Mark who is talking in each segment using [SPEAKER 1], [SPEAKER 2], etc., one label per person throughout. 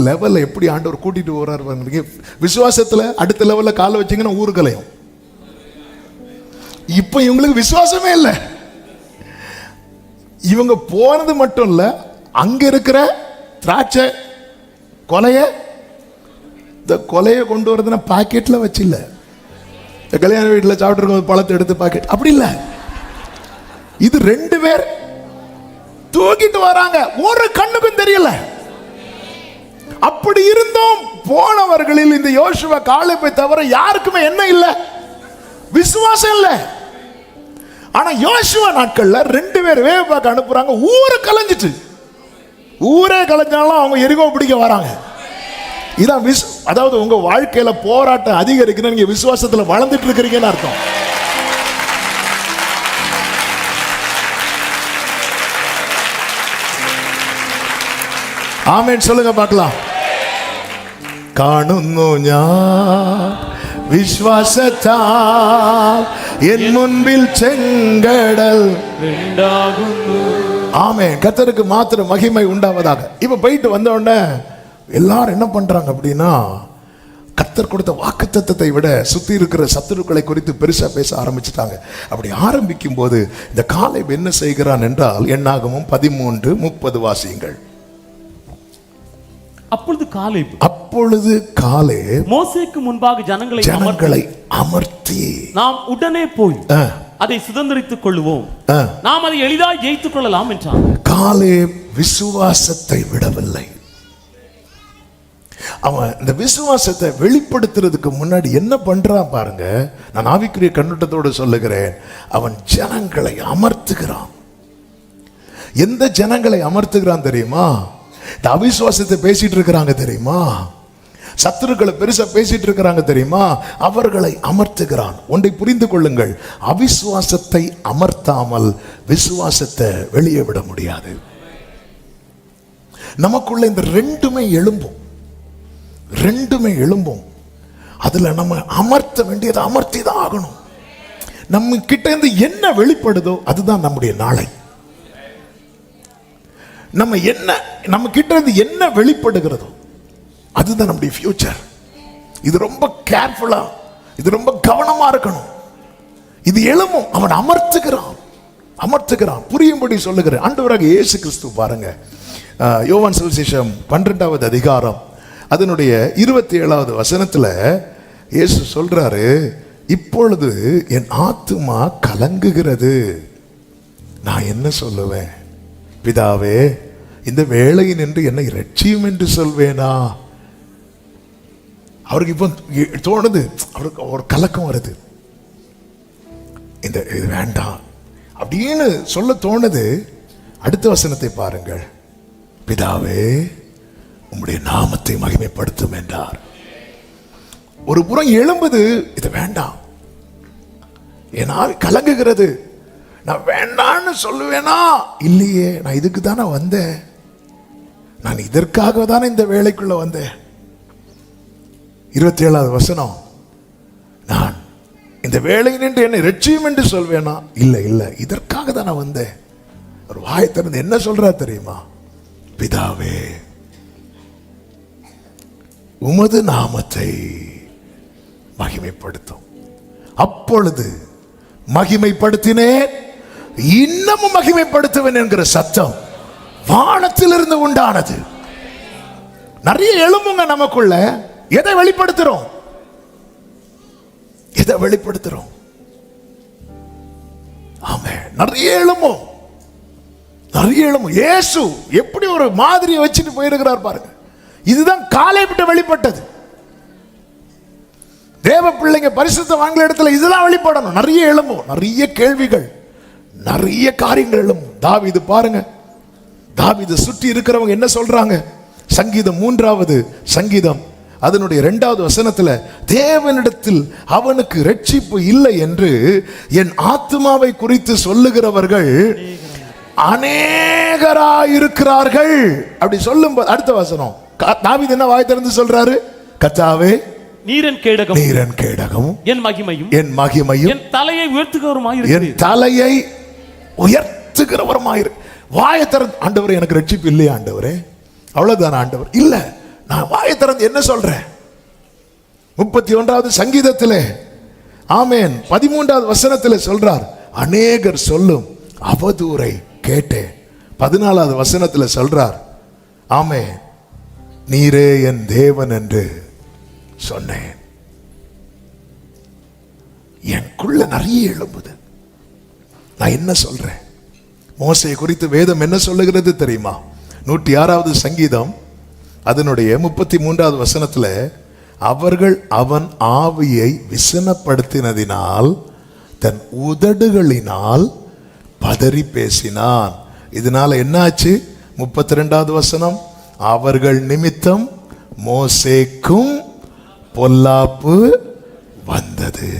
[SPEAKER 1] லெவலில் எப்படி ஆண்டவர் கூட்டிட்டு போறாரு. விசுவாசத்துல அடுத்த லெவலில் காலை வச்சீங்கன்னா ஊருக்கலையும். இப்ப இவங்களுக்கு விசுவாசமே இல்லை. இவங்க போனது மட்டும் இல்ல, அங்க இருக்கிற திராட்சை கொலையை கொண்டு வரதுன்னா பாக்கெட்ல வச்சு இல்ல, கல்யாண வீட்டில் சாப்பிட்டு பழத்தை எடுத்து பாக்கெட் அப்படி இல்ல. இது 2 பேர் தூக்கிட்டு வராங்க, ஒரு கண்ணுக்கும் தெரியல. அப்படி இருந்தும் போனவர்களில் இந்த யோசுவா காலேபை தவிர யாருக்குமே என்ன இல்ல, விசுவாசம் இல்ல. ஆனா யோசுவா நாட்கள்ல 2 பேர் வேவ பார்க்க அனுப்புறாங்க. ஊரை கலைஞ்சிட்டு, ஊரே கலைஞ்சாலும் அவங்க எரிகோ பிடிக்க வராங்க. இதான் அதாவது உங்க வாழ்க்கையில போராட்டம் அதிகரிக்கணும், நீங்க விசுவாசத்துல வளர்ந்துட்டு இருக்கிறீங்கன்னு அர்த்தம். ஆமென் சொல்லுங்க பார்க்கலாம். കാണുന്നു ഞാൻ വിശ്വാസത്താൽ എൻ മുൻപിൽ ചെങ്കടൽ ഉണ്ടാകുന്നു. ஆமென். கர்த்தருக்கு மாத்திரம் மகிமை உண்டாவதாக. இப்ப போயிட்டு வந்த உடனே எல்லாரும் என்ன பண்றாங்க அப்படின்னா, கர்த்தர் கொடுத்த வாக்குத்தத்தத்தை விட சுத்தி இருக்கிற சத்துருக்களை குறித்து பெருசா பேச ஆரம்பிச்சுட்டாங்க. அப்படி ஆரம்பிக்கும் போது இந்த காலேப் என்ன செய்கிறான் என்றால், என்னாகமம் 13:30 வாசியுங்கள்.
[SPEAKER 2] அப்பொழுது காலேப்
[SPEAKER 3] மோசேக்கு முன்பாக ஜனங்களை
[SPEAKER 1] அமர்த்தி,
[SPEAKER 2] நாம் உடனே போய் அதை சுதந்தரித்துக் கொள்வோம், நாம் அதை எளிதாக ஜெயித்துக் கொள்ளலாம் என்றான்.
[SPEAKER 1] காலேப் விசுவாசத்தை விடவில்லை. அவன் இந்த விசுவாசத்தை வெளிப்படுத்துறதுக்கு முன்னாடி என்ன பண்றான் பாருங்க. நான் ஆவிக்குரிய கண்ணோட்டத்தோடு சொல்லுகிறேன். அவன் ஜனங்களை அமர்த்துகிறான். எந்த ஜனங்களை அமர்த்துகிறான் தெரியுமா? இந்த அவிசுவாசத்தை பேசிட்டு இருக்கிறாங்க தெரியுமா, சத்துருக்களை பெருசா பேசிட்டு இருக்கிறாங்க தெரியுமா, அவர்களை அமர்த்துகிறான். ஒன்றை புரிந்து கொள்ளுங்கள், அவிசுவாசத்தை அமர்த்தாமல் விசுவாசத்தை வெளியே விட முடியாது. நமக்குள்ள இந்த ரெண்டுமே எழும்பும். அதுல நம்ம அமர்த்த வேண்டியதை அமர்த்தி தான் ஆகணும். நம்ம கிட்ட இருந்து என்ன வெளிப்படுதோ அதுதான் நம்முடைய நாளை. நம்ம கிட்ட இருந்து என்ன வெளிப்படுகிறதோ அதுதான் நம்முடைய ஃபியூச்சர். இது ரொம்ப கேர்ஃபுல்லா, இது ரொம்ப கவனமா இருக்கணும். இது எழும்பும். அவன் அமர்த்துகிறான். புரியும்படி சொல்லுகிறேன். ஆண்டவராக இயேசு கிறிஸ்து பாருங்க, யோவான் சுவிசேஷம் 12வது அதிகாரம் அதனுடைய 27வது வசனத்துல இயேசு சொல்றாரு, இப்பொழுது என் ஆத்துமா கலங்குகிறது, நான் என்ன சொல்லுவேன்? பிதாவே, இந்த வேளையின் என்று என்னை இரட்சியும் என்று சொல்வேனா? அவருக்கு இப்போ தோணுது, அவருக்கு ஒரு கலக்கம் வருது, இது வேண்டாம் அப்படின்னு சொல்ல தோணுது. அடுத்த வசனத்தை பாருங்கள். பிதாவே, உம்முடைய நாமத்தை மகிமைப்படுத்தும் என்றார். ஒரு புறம் எழும்புது, இது வேண்டாம், ஏன்னா கலங்குகிறது. நான் வேண்டான்னு சொல்லுவேனா? இல்லையே, நான் இதுக்கு தானே வந்தேன், நான் இதற்காக தானே இந்த வேலைக்குள்ள வந்தேன். 27வது வசனம், நான் இந்த வேலை நின்று என்னை ரட்சியும் என்று சொல்வேனா? இல்லை, இதற்காக தான் நான் வந்தேன். ஒரு வாய் திறந்து என்ன சொல்றா தெரியுமா? பிதாவே, உமது நாமத்தை மகிமைப்படுத்தும். அப்பொழுது மகிமைப்படுத்தினேன், இன்னமும் மகிமைப்படுத்துவேன் என்கிற சத்தம் வானத்திலிருந்து உண்டானது. நிறைய எழும்புங்க நமக்குள்ள. எதை வெளிப்படுத்துறோம்? ஆமென். நிறைய எழும்பும். இயேசு எப்படி ஒரு மாதிரியை வச்சுட்டு போயிருக்கிறார் பாருங்க. இதுதான் காலேபிட்ட வெளிப்பட்டது. தேவ பிள்ளைங்க பரிசுத்தவான்கள் இடத்துல இதெல்லாம் வெளிப்படணும். நிறைய எழும்பும், நிறைய கேள்விகள், நிறைய காரியங்கள் எழும்பும். தாவீது பாருங்க, தாவீது சுற்றி இருக்கிறவங்க என்ன சொல்றாங்க? சங்கீதம் 3வது சங்கீதம் அதனுடைய 2வது வசனத்துல, தேவனிடத்தில் அவனுக்கு ரட்சிப்பு இல்லை என்று என் ஆத்துமாவை குறித்து சொல்லுகிறவர்கள் அநேகராயிருக்கிறார்கள் அப்படி சொல்லும். அடுத்த வசனம் தாவீது என்ன வாய் திறந்து சொல்றாரு? கர்த்தாவே,
[SPEAKER 2] நீரன் கேடகமும் என் மகிமையும் என் தலையை உயர்த்துகிறவருமாயிரு. வாயை திறந்து, ஆண்டவரே எனக்கு ரட்சிப்பு இல்லையா ஆண்டவரே? அவ்வளவுதான் ஆண்டவர். இல்ல,
[SPEAKER 1] நான் வாயை திறந்து என்ன சொல்றேன்? 31வது சங்கீதத்திலே ஆமென் 13வது வசனத்திலே சொல்றார், அநேகர் சொல்லும் அவதூறை கேட்டேன். 14வது வசனத்திலே சொல்றார், ஆமென், நீரே என் தேவன் என்று சொன்னேன். எனக்குள்ள நிறைய எழும்புது. நான் என்ன சொல்றேன்? மோசேயை குறித்து வேதம் என்ன சொல்லுகிறது தெரியுமா? 106வது சங்கீதம் அதனுடைய 33வது வசனத்துல, அவர்கள் அவன் ஆவியை விசனப்படுத்தினதினால் தன் உதடுகளினால் பதறி பேசினான். இதனால என்னாச்சு? 32வது வசனம், அவர்கள் நிமித்தம் மோசேக்கும் பொல்லாப்பு வந்தது.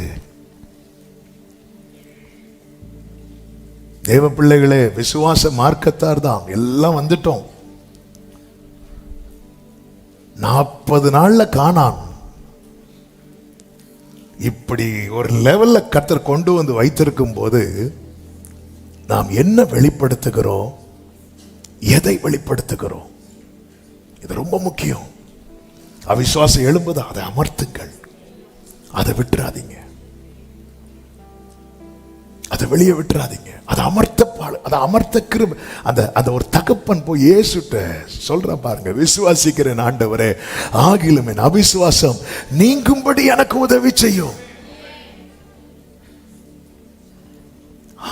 [SPEAKER 1] தேவ பிள்ளைகளே, விசுவாச மார்க்கத்தார் தான் எல்லாம் வந்துட்டோம். 40 நாள்ல காணான். இப்படி ஒரு லெவல்ல கர்த்தர் கொண்டு வந்து வைத்திருக்கும் போது நாம் என்ன வெளிப்படுத்துகிறோம், எதை வெளிப்படுத்துகிறோம்? இது ரொம்ப முக்கியம். அவிசுவாசம் எழும்புது, அதை அமர்த்துங்கள், அதை விட்டுறாதீங்க, அதை வெளியே விட்டுறாதீங்க. அதை அமர்த்த கிருபை. அந்த ஒரு தகப்பன் போய் இயேசுட்ட சொல்ற பாருங்க, விசுவாசிக்கிறேன் ஆண்டவரே, ஆகிலும் என் அவிசுவாசம் நீங்கும்படி எனக்கு உதவி செய்யும்.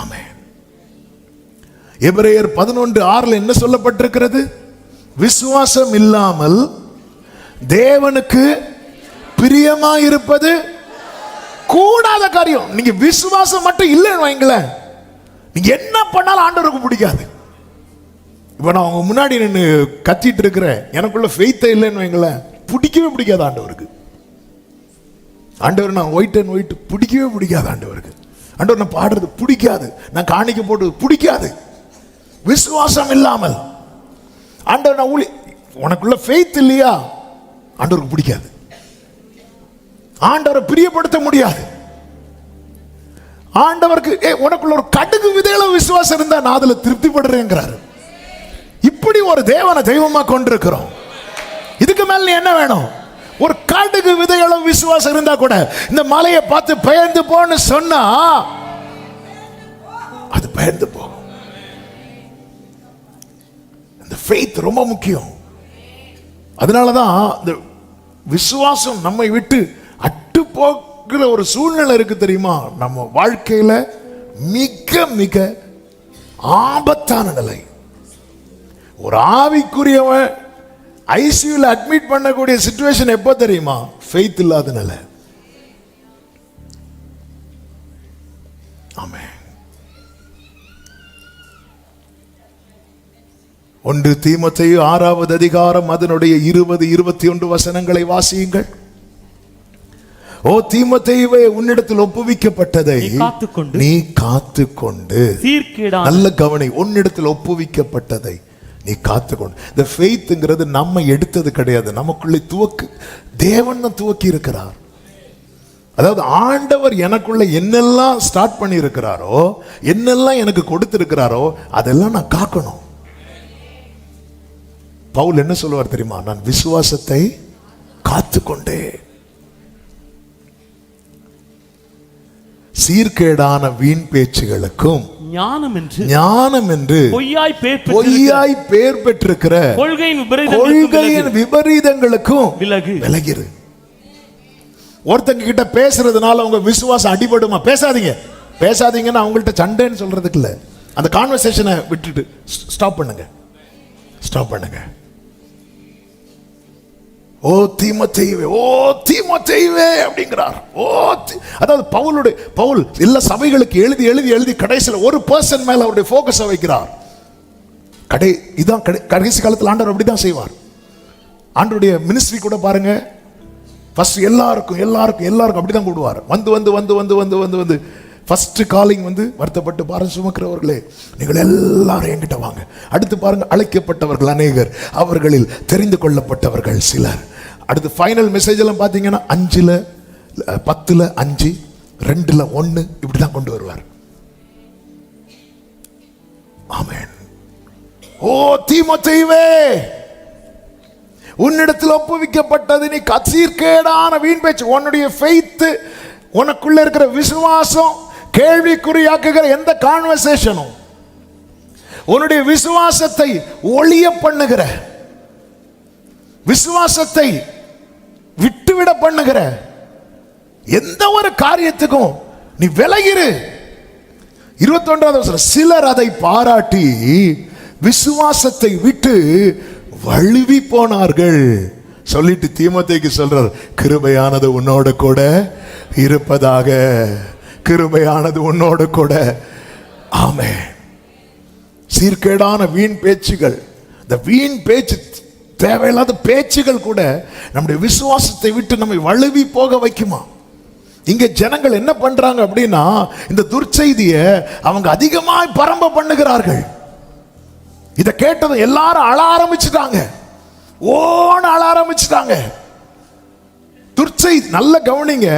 [SPEAKER 1] ஆமென். எபிரேயர் 11:6 என்ன சொல்லப்பட்டிருக்கிறது? விசுவாசம் இல்லாமல் தேவனுக்கு பிரியமாயிருப்பது கூடாத காரியம். நீங்க விசுவாசம் மட்டும் இல்லைன்னு வைங்களேன், நீங்க என்ன பண்ணாலும் ஆண்டவருக்கு பிடிக்காது. இப்ப நான் உங்க முன்னாடி நின்று கத்திட்டு இருக்கிறேன், எனக்குள்ள ஃபெய்த் இல்லைன்னு வைங்களேன், பிடிக்கவே பிடிக்காது ஆண்டவருக்கு. ஆண்டவர் நான் ஒயிட் அண்ட் ஒயிட் பிடிக்கவே பிடிக்காது ஆண்டவருக்கு. ஆண்டவர் நான் பாடுறது பிடிக்காது, நான் காணிக்க போடுறது பிடிக்காது. விசுவாசம் இல்லாமல் ஆண்டவர் நான் உனக்குள்ள ஃபெய்த் இல்லையா, ஆண்டவருக்கு பிடிக்காது. ஆண்டவரை பிரியப்படுத்த முடியாது. ஆண்டவருக்கு உனக்குள்ள ஒரு கடுகு விதையில விசுவாசம் இருந்தா நான் அதுல திருப்திப்படுறேங்கிறாரு. இப்படி ஒரு தேவனை தெய்வமா கொண்டிருக்கிறோம். இதுக்கு மேல நீ என்ன வேணும்? ஒரு கடுகு விதையில விசுவாசம் இருந்தா கூட இந்த மலையை பார்த்து பயந்து போன்னு சொன்னா அது பயந்து போகும். இந்த ஃபெய்த் ரொம்ப முக்கியம். அதனாலதான் இந்த விசுவாசம் நம்மை விட்டு அட்டு போகிற ஒரு சூழ்நிலை இருக்கு தெரியுமா? நம்ம வாழ்க்கையில மிக மிக ஆபத்தான நிலை. ஒரு ஆவிக்குரியவன் ஐசியூல அட்மிட் பண்ணக்கூடிய சிச்சுவேஷன் எப்போ தெரியுமா? ஃபெய்த் இல்லாத நிலை. ஆமென். 1 தீமோத்தேயு 6வது அதிகாரம் அதனுடைய 20-21 வசனங்களை வாசியுங்கள். ஓ தீமோத்தேயுவே, உன்னிடத்தில் ஒப்புவிக்கப்பட்டதை நீ காத்துக்கொண்டு, நல்ல கவனி, உன்னிடத்தில் ஒப்புவிக்கப்பட்டதை நீ காத்துக்கொண்டு. இந்த ஃபெய்த்ங்கிறது நம்ம எடுத்தது கிடையாது, நமக்குள்ளே தேவன் துவக்கி இருக்கிறார். அதாவது ஆண்டவர் எனக்குள்ள என்னெல்லாம் ஸ்டார்ட் பண்ணி இருக்கிறாரோ, என்னெல்லாம் எனக்கு கொடுத்திருக்கிறாரோ அதெல்லாம் நான் காக்கணும். பவுல் என்ன சொல்லுவார் தெரியுமா? நான் விசுவாசத்தை காத்துக்கொண்டே. சீர்கேடான வீண் பேச்சுகளுக்கும் ஞானம் என்று பொய்யாய் பேர் பெற்றிருக்கிற கொள்கையின் விபரீதங்களுக்கும் விலகிரு. ஒருத்தங்க கிட்ட பேசுறதுனால உங்க விசுவாசம் அடிபடுமா? பேசாதீங்கன்னு அவங்கள்ட்ட சண்டைன்னு சொல்றதுக்கு இல்ல. அந்த கான்வர்சேஷனை விட்டுட்டு ஸ்டாப் பண்ணுங்க. ஓ தீமோத்தேயுவே அப்படிங்கிறார். அதாவது பவுல் எல்லா சபைகளுக்கு எழுதி எழுதி எழுதி கடைசியில் ஒரு பர்சன் மேல அவருடைய போக்கஸை வைக்கிறார். இதான் கடைசி காலத்தில் ஆண்டவர் அப்படிதான் செய்வார். ஆண்டவருடைய மினிஸ்ட்ரி கூட பாருங்க, ஃபர்ஸ்ட் எல்லாருக்கும் அப்படிதான் கூடுவார். வந்து ஃபர்ஸ்ட் காலிங் வருத்தப்பட்டு பாரம் சுமக்கிறவர்களே, நீங்கள் எல்லாரும் என்கிட்ட வாங்க. அடுத்து பாருங்க, அழைக்கப்பட்டவர்கள் அநேகர், அவர்களில் தெரிந்து கொள்ளப்பட்டவர்கள் சிலர். அடுத்து ஃபைனல் மெசேஜ் எல்லாம் பார்த்தீங்கன்னா 5ல் 10ல் 5 2ல் 1 இப்படிதான் கொண்டு வருவார். ஆமென். ஓ தீமோத்தேயுவே, உன்னிடத்தில் ஒப்புவிக்கப்பட்டது நீ சீர்கேடான வீண் பேச்சு. உன்னுடைய ஃபெய்த், உனக்குள்ள இருக்கிற விசுவாசம் கேள்விக்குறியாக்குகிற எந்த கான்வர்சேஷனும், உன்னுடைய விசுவாசத்தை ஒளிய பண்ணுகிற, விசுவாசத்தை விட்டுவிட பண்ணுகிற எந்த ஒரு காரியத்துக்கும் நீ விலகிரு. 21வது வசனம், சிலர் அதை பாராட்டி விசுவாசத்தை விட்டு வழுவி போனார்கள். சொல்லிட்டு தீமோத்தேயுக்கு சொல்றார், கிருபையானது உன்னோடு கூட இருப்பதாக, கிருபையானது உன்னோடு கூட. ஆமென். சீர்கேடான வீண் பேச்சுகள், இந்த வீண் பேச்சு, தேவையில்லாத பேச்சுகள் கூட நம்முடைய விசுவாசத்தை விட்டு நம்மை வழுவி போக வைக்குமா? இங்க ஜனங்கள் என்ன பண்றாங்க அப்படின்னா, இந்த துர்ச்செய்தியை அவங்க அதிகமாய் பரம்ப பண்ணுகிறார்கள். இதை கேட்டதும் எல்லாரும் அழ ஆரம்பிச்சுட்டாங்க, ஓன அழ ஆரம்பிச்சுட்டாங்க. துர்ச்செய்தி, நல்ல கவனிங்க,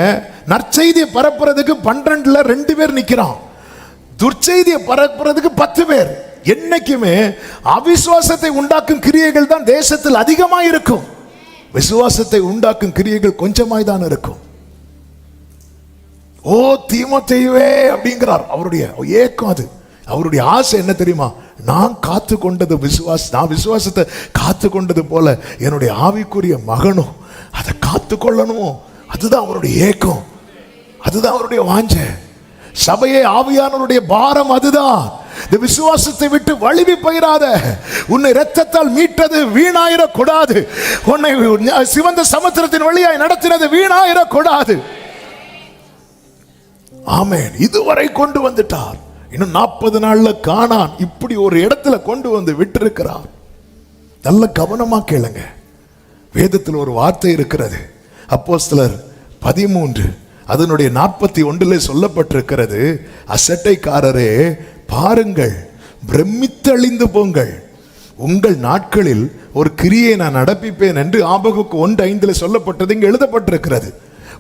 [SPEAKER 1] நற்செய்தியை பரப்புறதுக்கு 12ல 2 பேர் நிக்கிறான், துர்ச்செய்தியை பரப்புறதுக்கு 10 பேர். என்னைக்குமே அவிசுவாசத்தை உண்டாக்கும் கிரியைகள் தான் தேசத்தில் அதிகமாக இருக்கும், விசுவாசத்தை உண்டாக்கும் கிரியைகள் கொஞ்சமாய் தான் இருக்கும். ஓ தீமோத்தேயுவே அப்படிங்கிறார். அவருடைய ஏக்கம் அது, அவருடைய ஆசை என்ன தெரியுமா? நான் காத்து கொண்டது நான் விசுவாசத்தை காத்து கொண்டது போல என்னுடைய ஆவிக்குரிய மகனும் அதை காத்து கொள்ளணும். அதுதான் அவருடைய ஏக்கம், அதுதான் அவருடைய வாஞ்சை. சபையை ஆவியானவருடைய பாரம் அதுதான். இந்த விசுவாசத்தை விட்டு வழுவி போயிராத. உன்னை இரத்தத்தால் மீட்டது வீணாயிரக்கூடாது, உன்னை சிவந்த சமுத்திரத்தின் வழியாய் நடத்தினது வீணாயிரக்கூடாது. ஆமென். இதுவரை கொண்டு வந்துட்டார். இன்னும் 40 நாள்ல கானான் இப்படி ஒரு இடத்துல கொண்டு வந்து விட்டிருக்கிறார். நல்ல கவனமா கேளுங்க. வேதத்தில் ஒரு வார்த்தை இருக்கிறது, அப்போஸ்தலர் 13 அதனுடைய 41 சொல்லப்பட்டிருக்கிறது, அசட்டைக்காரரே பாருங்கள், பிரமித்தழிந்து போங்கள், உங்கள் நாட்களில் ஒரு கிரியை நான் நடப்பிப்பேன் என்று ஆபகுக்கு 1:5 சொல்லப்பட்டது இங்கு எழுதப்பட்டிருக்கிறது.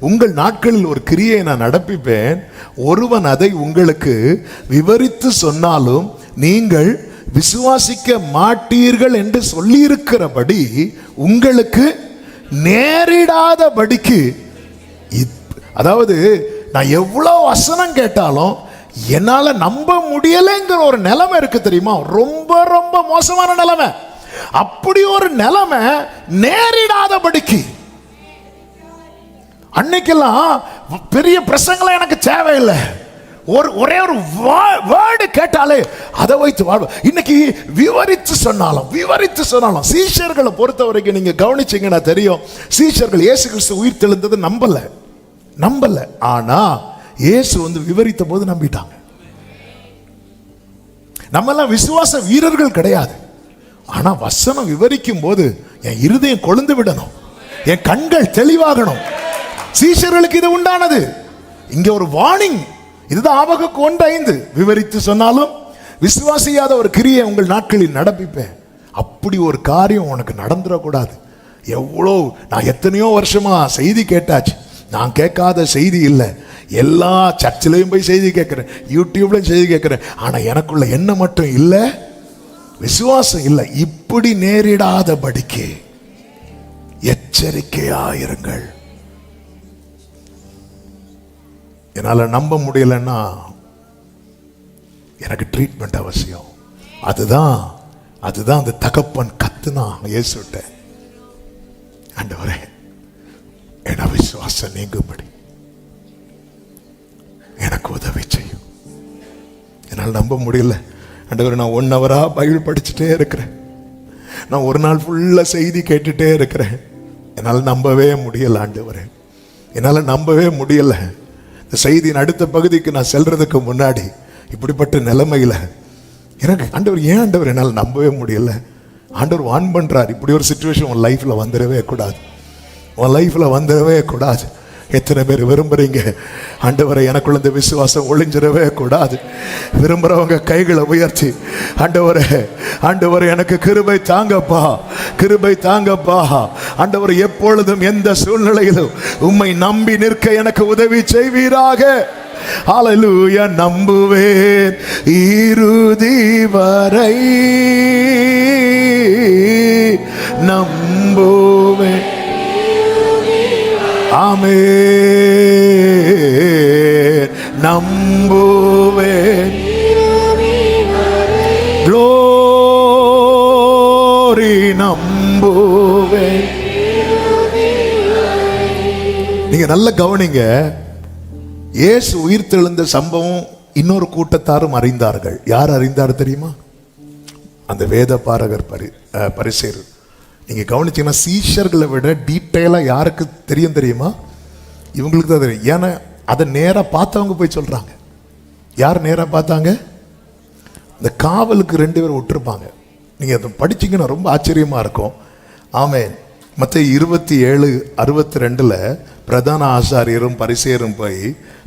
[SPEAKER 1] உங்கள் நாட்களில் ஒரு கிரியை நான் நடப்பிப்பேன், ஒருவன் அதை உங்களுக்கு விவரித்து சொன்னாலும் நீங்கள் விசுவாசிக்க மாட்டீர்கள் என்று சொல்லியிருக்கிறபடி உங்களுக்கு நேரிடாதபடிக்கு. அதாவது நான் எவ்வளவு வசனம் கேட்டாலும் என்னால நம்ப முடியலைங்கிற ஒரு நிலைமை இருக்கு தெரியுமா? ரொம்ப ரொம்ப மோசமான நிலைமை. அப்படி ஒரு நிலைமை நேரிடாதபடிக்கு. அன்னைக்கெல்லாம் பெரிய பிரசங்கலாம் எனக்கு தேவையில்லை, ஒரே ஒரு வேர்டு கேட்டாலே அதை வைத்து வாழ்வு. இன்னைக்கு விவரித்து சொன்னாலும் சீஷர்களை பொறுத்த வரைக்கும் நீங்க கவனிச்சீங்கன்னா தெரியும், சீஷர்கள் இயேசு கிறிஸ்து உயிர் தெழுந்தது நம்பல. ஆனா இயேசு வந்து விவரித்த போது நம்பிட்டாங்க. நம்ம எல்லாம் விசுவாச வீரர்கள் கிடையாது, ஆனா வசனம் விவரிக்கும் போது என் இருதயம் கொழுந்து விடணும், என் கண்கள் தெளிவாகணும். சீஷர்களுக்கு இது உண்டானது. இங்க ஒரு வார்னிங், இதுதான் ஆபகுக்கு 1:5. விவரித்து சொன்னாலும் விசுவாசியாத ஒரு கிரியை உங்கள் நாட்களில் நடப்பிப்பேன். அப்படி ஒரு காரியம் உனக்கு நடந்துடக்கூடாது. எவ்வளோ நான் எத்தனையோ வருஷமா செய்தி கேட்டாச்சு, நான் கேட்காத செய்தி இல்லை. எல்லா சர்ச்சிலையும் போய் செய்தி கேட்கிறேன், யூடியூப்லையும் செய்தி கேட்கிறேன், ஆனா எனக்குள்ள என்ன மட்டும் இல்லை, விசுவாசம் இல்லை. இப்படி நேரிடாதபடிக்கு எச்சரிக்கையாயிருங்கள். என்னால நம்ப முடியலன்னா எனக்கு ட்ரீட்மெண்ட் அவசியம். அதுதான் அந்த தகப்பன் கத்துனா இயேசுட்ட, ஆண்டவரே என விசுவாசம் நீங்கும்படி எனக்கு உதவி செய்யும். என்னால் நம்ப முடியல ஆண்டவரே, நான் 1 ஹவரா பைபிள் படிச்சுட்டே இருக்கிறேன், நான் ஒரு நாள் ஃபுல்லா செய்தி கேட்டுட்டே இருக்கிறேன், என்னால் நம்பவே முடியல ஆண்டவரே, என்னால் நம்பவே முடியல. இந்த செய்தியின் அடுத்த பகுதிக்கு நான் செல்றதுக்கு முன்னாடி இப்படிப்பட்ட நிலைமையில எனக்கு ஆண்டவர், ஏன் ஆண்டவர் என்னால் நம்பவே முடியல. ஆண்டவர் வான் பண்றார், இப்படி ஒரு சிச்சுவேஷன் உன் லைஃப்ல வந்துடவே கூடாது, உன் லைஃப்ல வந்துடவே கூடாது. எத்தனை பேர் விரும்புறீங்க ஆண்டவரை எனக்குள்ள இந்த விசுவாசம் ஒளிஞ்சிடவே கூடாது? விரும்புறவங்க கைகளை உயர்த்தி, ஆண்டவரே எனக்கு கிருபை தாங்கப்பா ஆண்டவர், எப்பொழுதும் எந்த சூழ்நிலையிலும் உம்மை நம்பி நிற்க எனக்கு உதவி செய்வீராக. ஹல்லேலூயா. நம்புவேன் இறுதி வரை, நம்புவேன் ஆமென். நம்புவேன். க்ளோரி. நம்புவேன். நீங்க நல்ல கவனிங்க. இயேசு உயிர்த்தெழுந்த சம்பவம் இன்னொரு கூட்டத்தாரும் அறிந்தார்கள். யார் அறிந்தார் தெரியுமா? அந்த வேத பாரகர் பரிசேர். நீங்க கவனிச்சீங்கன்னா சீஷர்களை விட டீட்டெயிலா யாருக்கு தெரியும் தெரியுமா? இவங்களுக்கு தான் தெரியும். ஏன்னா அதை நேரா பார்த்தவங்க போய் சொல்றாங்க. யார் நேரா பார்த்தாங்க? இந்த காவலுக்கு 2 பேர் விட்டுருப்பாங்க. நீங்க அதை படிச்சீங்கன்னா ரொம்ப ஆச்சரியமா இருக்கும். ஆமென். மத்தேயு 27:62 பிரதான ஆசாரியரும் பரிசேயரும் போய்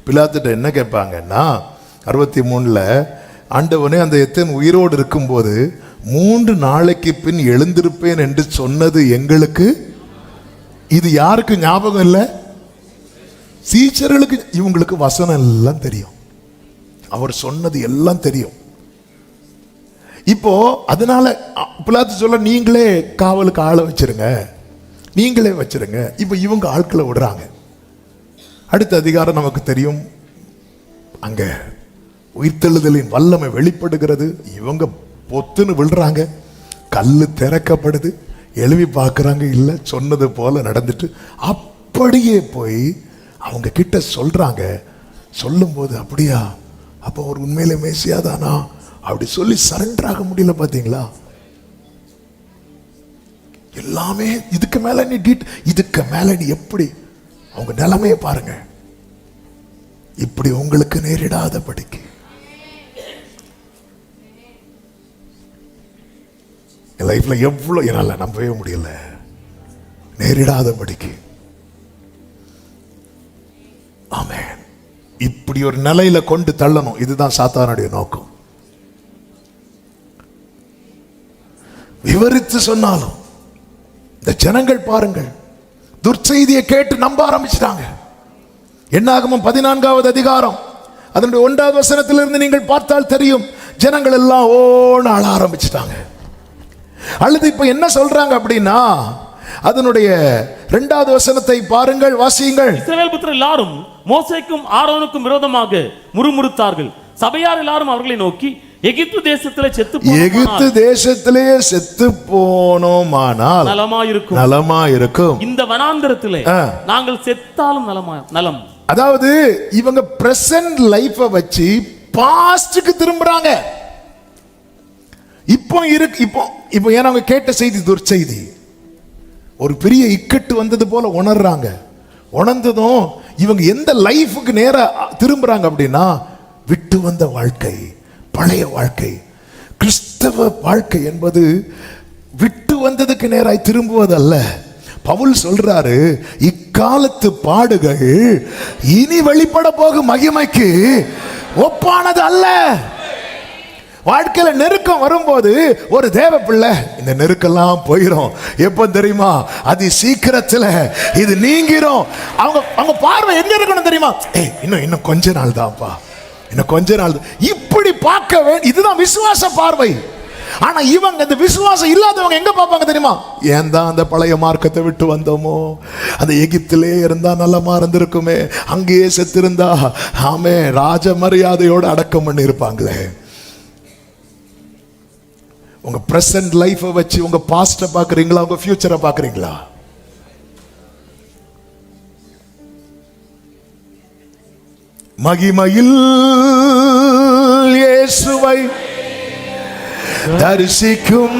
[SPEAKER 1] பிலாத்துட்ட என்ன கேட்பாங்கன்னா, 63 ஆண்டவனே, அந்த எத்தன் உயிரோடு இருக்கும்போது 3 நாளைக்கு பின் எழுந்திருப்பேன் என்று சொன்னது எங்களுக்கு, இது யாருக்கு ஞாபகம் இல்லை? சீச்சர்களுக்கு. இவங்களுக்கு வசனம் எல்லாம் தெரியும், அவர் சொன்னது எல்லாம் தெரியும். இப்போ அதனால பிலாத்து சொல்ல, நீங்களே காவலுக்கு ஆளை வச்சிருங்க, நீங்களே வச்சிருங்க. இப்போ இவங்க ஆட்களை விடுறாங்க. அடுத்த அதிகாரம் நமக்கு தெரியும். அங்க உயிர்த்தெழுதலின் வல்லமை வெளிப்படுகிறது. இவங்க பொத்துன்னு விழுறாங்க. கல்லு திறக்கப்படுது. எழுவி பார்க்கறாங்க, இல்லை, சொன்னது போல நடந்துட்டு அப்படியே போய் அவங்க கிட்ட சொல்றாங்க. சொல்லும்போது, அப்படியா, அப்போ ஒரு உண்மையிலே மேசியாதானா அப்படி சொல்லி சரண்டர் ஆக முடியல. பாத்தீங்களா? எல்லாமே இதுக்கு மேல நீ இதுக்கு மேல நீ எப்படி, அவங்க நிலைமையை பாருங்க. இப்படி உங்களுக்கு நேரிடாதபடிக்கு. என் லைஃப்ல எவ்வளவு என்னால நம்பவே முடியல. நேரிடாதபடிக்கு. ஆமென். இப்படி ஒரு நிலையில கொண்டு தள்ளணும். இதுதான் சாத்தானுடைய நோக்கம். விவரித்து சொன்னாலும் இந்த ஜனங்கள் பாருங்கள், துர்ச்செய்தியை கேட்டு நம்ப ஆரம்பிச்சிட்டாங்க. என்னாகமம் 14வது அதிகாரம் அதனுடைய 1வது வசனத்திலிருந்து நீங்கள் பார்த்தால் தெரியும். ஜனங்கள் எல்லாம் ஓன அழ ஆரம்பிச்சிட்டாங்க. அல்லது இப்ப என்ன சொல்றாங்க அப்படின்னா, அதனுடைய 2வது வசனத்தை பாருங்கள், வாசியுங்கள்.
[SPEAKER 2] இஸ்ரவேல் புத்திரர் எல்லாரும் மோசேக்கும் ஆரோனுக்கும் விரோதமாக முறுமுறுத்தார்கள். சபையார் எல்லாரும் அவர்களை நோக்கி, எகிப்து தேசத்திலே செத்து போனோமானால் நலமாயிருக்கும். இந்த வனாந்தரத்திலே நாங்கள் செத்தாலும் நலம்.
[SPEAKER 1] அதாவது இவங்க பிரசன்ட் லைஃப வச்சு பாஸ்டுக்கு திரும்புறாங்க. இப்போ ஏன்னா அவங்க கேட்ட செய்தி துர்ச்செய்தி, ஒரு பெரிய இக்கட்டு வந்தது போல உணர்றாங்க. உணர்ந்ததும் இவங்க எந்த லைஃபுக்கு நேரா திரும்புறாங்க அப்படின்னா, விட்டு வந்த வாழ்க்கை, பழைய வாழ்க்கை. கிறிஸ்தவ வாழ்க்கை என்பது விட்டு வந்ததுக்கு நேராய் திரும்புவதல்ல. பவுல் சொல்றாரு, இக்காலத்து பாடுகள் இனி வெளிப்பட போகும் மகிமைக்கு ஒப்பானது அல்ல. வாழ்க்கையில நெருக்கம் வரும்போது ஒரு தேவ பிள்ளை, இந்த நெருக்கெல்லாம் போயிடும். எப்ப தெரியுமா? அது சீக்கிரத்துல இது நீங்கிரும். அவங்க பார்வை எங்க இருக்கணும் தெரியுமா? இன்னும் கொஞ்ச நாள் தான்ப்பா, இன்னும் கொஞ்ச நாள். இப்படி பார்க்க வேண்டும். இதுதான் விசுவாச பார்வை. ஆனா இவங்க இந்த விசுவாசம் இல்லாதவங்க எங்க பார்ப்பாங்க தெரியுமா? ஏன் தான் அந்த பழைய மார்க்கத்தை விட்டு வந்தோமோ, அந்த எகிப்திலே இருந்தா நல்லமா இருந்திருக்குமே, அங்கேயே செத்திருந்தா ஆமே ராஜ மரியாதையோட அடக்கம் பண்ணி இருப்பாங்களே. உங்க பிரசன்ட் லைஃபை வச்சு உங்க பாஸ்ட பாக்குறீங்களா, உங்க ஃபியூச்சரை பாக்குறீங்களா? மகிமையில் இயேசுவை தரிசிக்கும்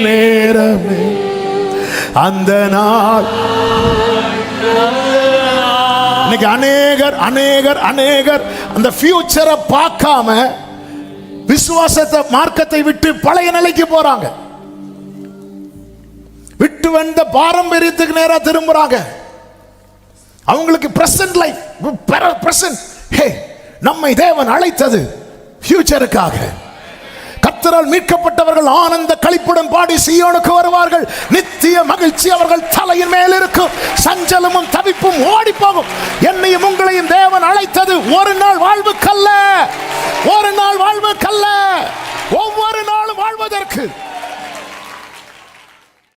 [SPEAKER 1] நேரமே அந்த நாள். இன்னைக்கு அநேகர் அந்த ஃபியூச்சரை பார்க்காம விசுவாசத்தை, மார்க்கத்தை விட்டு பழைய நிலைக்கு போறாங்க. விட்டு வந்த பாரம்பரியத்துக்கு நேரா திரும்புறாங்க. அவங்களுக்கு பிரசன்ட் லைஃப், பிரசன்ட். ஹே, நம்மை தேவன் அழைத்தது ஃபியூச்சருக்காக. கர்த்தரால் மீட்கப்பட்டவர்கள் ஆனந்த களிப்புடன் பாடி சீயோனுக்கு வருவார்கள். நித்திய மகிழ்ச்சி அவர்கள் தலையின் மேல் இருக்கும். சஞ்சலமும் தவிப்பும் ஓடி போகும். என்னையும் உங்களையும் தேவன் அழைத்தது ஒரு நாள் வாழ்வுக்கல்ல, ஒரு நாள் வாழ்வுக்கல்ல, ஒவ்வொரு நாளும் வாழ்வதற்கு.